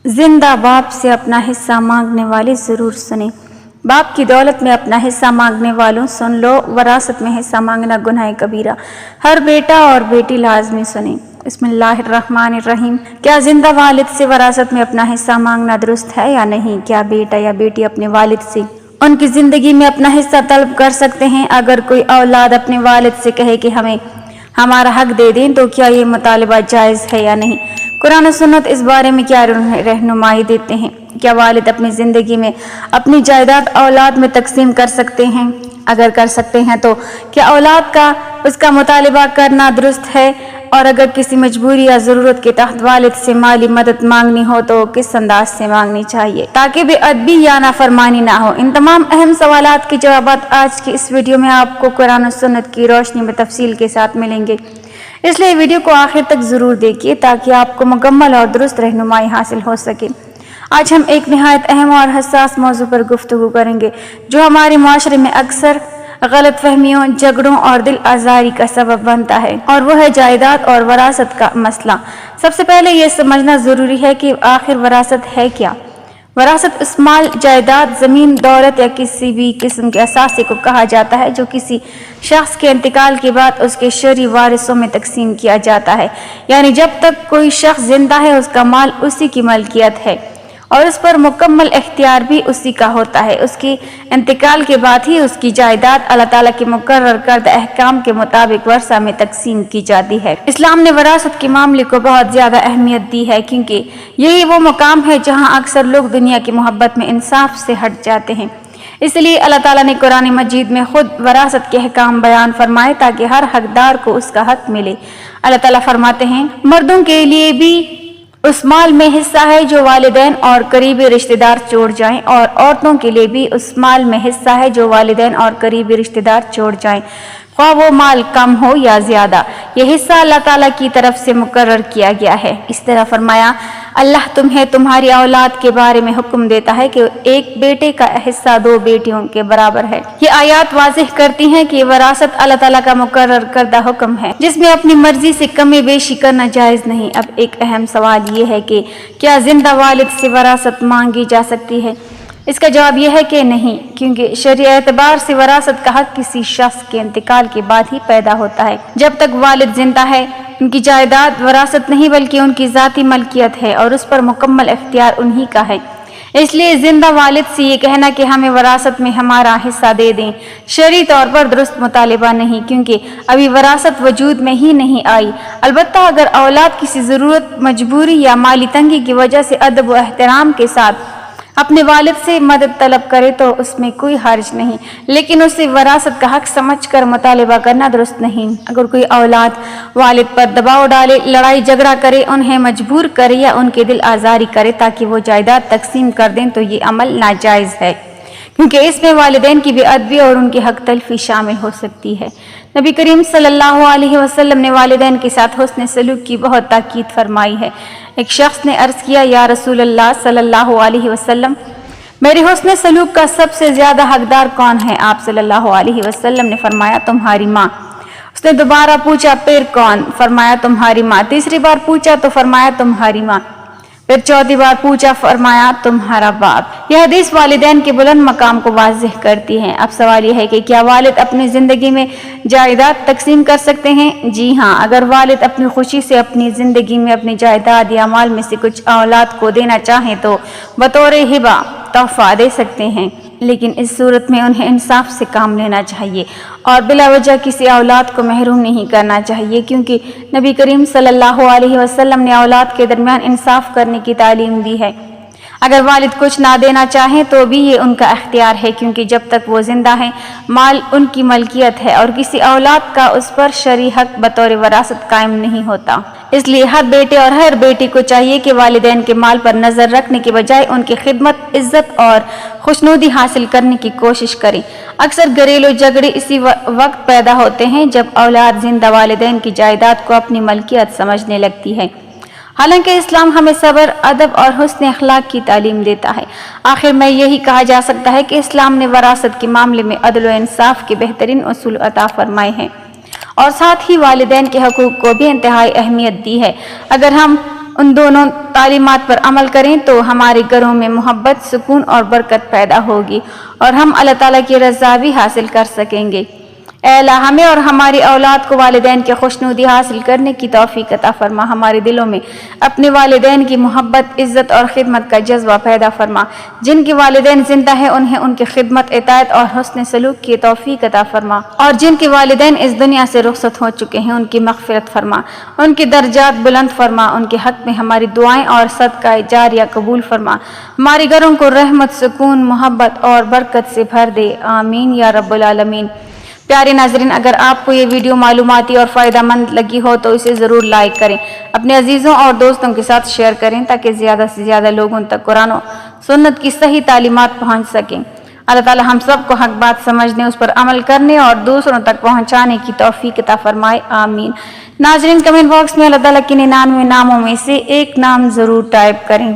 زندہ باپ سے اپنا حصہ مانگنے والے ضرور سنیں۔ باپ کی دولت میں اپنا حصہ مانگنے والوں سن لو، وراثت میں حصہ مانگنا گناہ کبیرہ، ہر بیٹا اور بیٹی لازمی سنیں۔ بسم اللہ الرحمن الرحیم۔ کیا زندہ والد سے وراثت میں اپنا حصہ مانگنا درست ہے یا نہیں؟ کیا بیٹا یا بیٹی اپنے والد سے ان کی زندگی میں اپنا حصہ طلب کر سکتے ہیں؟ اگر کوئی اولاد اپنے والد سے کہے کہ ہمیں ہمارا حق دے دیں تو کیا یہ مطالبہ جائز ہے یا نہیں؟ قرآن و سنت اس بارے میں کیا رہنمائی دیتے ہیں؟ کیا والد اپنی زندگی میں اپنی جائیداد اولاد میں تقسیم کر سکتے ہیں؟ اگر کر سکتے ہیں تو کیا اولاد کا اس کا مطالبہ کرنا درست ہے؟ اور اگر کسی مجبوری یا ضرورت کے تحت والد سے مالی مدد مانگنی ہو تو کس انداز سے مانگنی چاہیے تاکہ بے ادبی یا نافرمانی نہ ہو؟ ان تمام اہم سوالات کے جوابات آج کی اس ویڈیو میں آپ کو قرآن و سنت کی روشنی میں تفصیل کے ساتھ ملیں گے، اس لیے ویڈیو کو آخر تک ضرور دیکھیے تاکہ آپ کو مکمل اور درست رہنمائی حاصل ہو سکے۔ آج ہم ایک نہایت اہم اور حساس موضوع پر گفتگو کریں گے جو ہمارے معاشرے میں اکثر غلط فہمیوں، جھگڑوں اور دل آزاری کا سبب بنتا ہے، اور وہ ہے جائیداد اور وراثت کا مسئلہ۔ سب سے پہلے یہ سمجھنا ضروری ہے کہ آخر وراثت ہے کیا؟ وراثت اس مال، جائیداد، زمین، دولت یا کسی بھی قسم کے اثاثے کو کہا جاتا ہے جو کسی شخص کے انتقال کے بعد اس کے شرعی وارثوں میں تقسیم کیا جاتا ہے، یعنی جب تک کوئی شخص زندہ ہے اس کا مال اسی کی ملکیت ہے اور اس پر مکمل اختیار بھی اسی کا ہوتا ہے۔ اس کے انتقال کے بعد ہی اس کی جائیداد اللہ تعالیٰ کے مقرر کردہ احکام کے مطابق ورثہ میں تقسیم کی جاتی ہے۔ اسلام نے وراثت کے معاملے کو بہت زیادہ اہمیت دی ہے کیونکہ یہی وہ مقام ہے جہاں اکثر لوگ دنیا کی محبت میں انصاف سے ہٹ جاتے ہیں۔ اس لیے اللہ تعالیٰ نے قرآن مجید میں خود وراثت کے احکام بیان فرمائے تاکہ ہر حقدار کو اس کا حق ملے۔ اللہ تعالیٰ فرماتے ہیں، مردوں کے لیے بھی اس مال میں حصہ ہے جو والدین اور قریبی رشتہ دار چھوڑ جائیں، اور عورتوں کے لیے بھی اس مال میں حصہ ہے جو والدین اور قریبی رشتہ دار چھوڑ جائیں، خواہ وہ مال کم ہو یا زیادہ۔ یہ حصہ اللہ تعالیٰ کی طرف سے مقرر کیا گیا ہے۔ اس طرح فرمایا، اللہ تمہیں تمہاری اولاد کے بارے میں حکم دیتا ہے کہ ایک بیٹے کا حصہ 2 بیٹیوں کے برابر ہے۔ یہ آیات واضح کرتی ہیں کہ وراثت اللہ تعالیٰ کا مقرر کردہ حکم ہے جس میں اپنی مرضی سے کمی بیشی کرنا جائز نہیں۔ اب ایک اہم سوال یہ ہے کہ کیا زندہ والد سے وراثت مانگی جا سکتی ہے؟ اس کا جواب یہ ہے کہ نہیں، کیونکہ شرعی اعتبار سے وراثت کا حق کسی شخص کے انتقال کے بعد ہی پیدا ہوتا ہے۔ جب تک والد زندہ ہے ان کی جائیداد وراثت نہیں بلکہ ان کی ذاتی ملکیت ہے اور اس پر مکمل اختیار انہی کا ہے۔ اس لیے زندہ والد سے یہ کہنا کہ ہمیں وراثت میں ہمارا حصہ دے دیں شرعی طور پر درست مطالبہ نہیں، کیونکہ ابھی وراثت وجود میں ہی نہیں آئی۔ البتہ اگر اولاد کسی ضرورت، مجبوری یا مالی تنگی کی وجہ سے ادب و احترام کے ساتھ اپنے والد سے مدد طلب کرے تو اس میں کوئی حرج نہیں، لیکن اسے وراثت کا حق سمجھ کر مطالبہ کرنا درست نہیں۔ اگر کوئی اولاد والد پر دباؤ ڈالے، لڑائی جھگڑا کرے، انہیں مجبور کرے یا ان کے دل آزاری کرے تاکہ وہ جائیداد تقسیم کر دیں تو یہ عمل ناجائز ہے، کیونکہ اس میں والدین کی بے ادبی اور ان کی حق تلفی شامل ہو سکتی ہے۔ نبی کریم صلی اللہ علیہ وسلم نے والدین کے ساتھ حسن سلوک کی بہت تاکید فرمائی ہے۔ ایک شخص نے عرض کیا، یا رسول اللہ صلی اللہ علیہ وسلم، میرے حسن سلوک کا سب سے زیادہ حقدار کون ہے؟ آپ صلی اللہ علیہ وسلم نے فرمایا، تمہاری ماں۔ اس نے دوبارہ پوچھا، پھر کون؟ فرمایا، تمہاری ماں۔ تیسری بار پوچھا تو فرمایا، تمہاری ماں۔ پھر چوتھی بار پوچھا، فرمایا، تمہارا باپ۔ یہ حدیث والدین کے بلند مقام کو واضح کرتی ہے۔ اب سوال یہ ہے کہ کیا والد اپنی زندگی میں جائیداد تقسیم کر سکتے ہیں؟ جی ہاں، اگر والد اپنی خوشی سے اپنی زندگی میں اپنی جائیداد یا مال میں سے کچھ اولاد کو دینا چاہیں تو بطور ہبہ تحفہ دے سکتے ہیں، لیکن اس صورت میں انہیں انصاف سے کام لینا چاہیے اور بلا وجہ کسی اولاد کو محروم نہیں کرنا چاہیے، کیونکہ نبی کریم صلی اللہ علیہ وسلم نے اولاد کے درمیان انصاف کرنے کی تعلیم دی ہے۔ اگر والد کچھ نہ دینا چاہیں تو بھی یہ ان کا اختیار ہے، کیونکہ جب تک وہ زندہ ہیں مال ان کی ملکیت ہے اور کسی اولاد کا اس پر شرعی حق بطور وراثت قائم نہیں ہوتا۔ اس لیے ہر بیٹے اور ہر بیٹی کو چاہیے کہ والدین کے مال پر نظر رکھنے کے بجائے ان کی خدمت، عزت اور خوشنودی حاصل کرنے کی کوشش کریں۔ اکثر گھریلو جھگڑے اسی وقت پیدا ہوتے ہیں جب اولاد زندہ والدین کی جائیداد کو اپنی ملکیت سمجھنے لگتی ہے، حالانکہ اسلام ہمیں صبر، ادب اور حسن اخلاق کی تعلیم دیتا ہے۔ آخر میں یہی کہا جا سکتا ہے کہ اسلام نے وراثت کے معاملے میں عدل و انصاف کے بہترین اصول عطا فرمائے ہیں اور ساتھ ہی والدین کے حقوق کو بھی انتہائی اہمیت دی ہے۔ اگر ہم ان دونوں تعلیمات پر عمل کریں تو ہمارے گھروں میں محبت، سکون اور برکت پیدا ہوگی اور ہم اللہ تعالیٰ کی رضا بھی حاصل کر سکیں گے۔ اے اللہ، ہمیں اور ہماری اولاد کو والدین کی خوشنودی حاصل کرنے کی توفیق عطا فرما۔ ہمارے دلوں میں اپنے والدین کی محبت، عزت اور خدمت کا جذبہ پیدا فرما۔ جن کے والدین زندہ ہیں انہیں ان کی خدمت، اطاعت اور حسن سلوک کی توفیق عطا فرما، اور جن کے والدین اس دنیا سے رخصت ہو چکے ہیں ان کی مغفرت فرما، ان کے درجات بلند فرما، ان کے حق میں ہماری دعائیں اور صدقہ جاریہ قبول فرما، ہمارے گھروں کو رحمت، سکون، محبت اور برکت سے بھر دے، آمین یا رب العالمین۔ پیارے ناظرین، اگر آپ کو یہ ویڈیو معلوماتی اور فائدہ مند لگی ہو تو اسے ضرور لائک کریں، اپنے عزیزوں اور دوستوں کے ساتھ شیئر کریں تاکہ زیادہ سے زیادہ لوگوں تک قرآن و سنت کی صحیح تعلیمات پہنچ سکیں۔ اللہ تعالی ہم سب کو حق بات سمجھنے، اس پر عمل کرنے اور دوسروں تک پہنچانے کی توفیق عطا فرمائے، آمین۔ ناظرین، کمنٹ باکس میں اللہ تعالیٰ کے 99 ناموں میں سے ایک نام ضرور ٹائپ کریں۔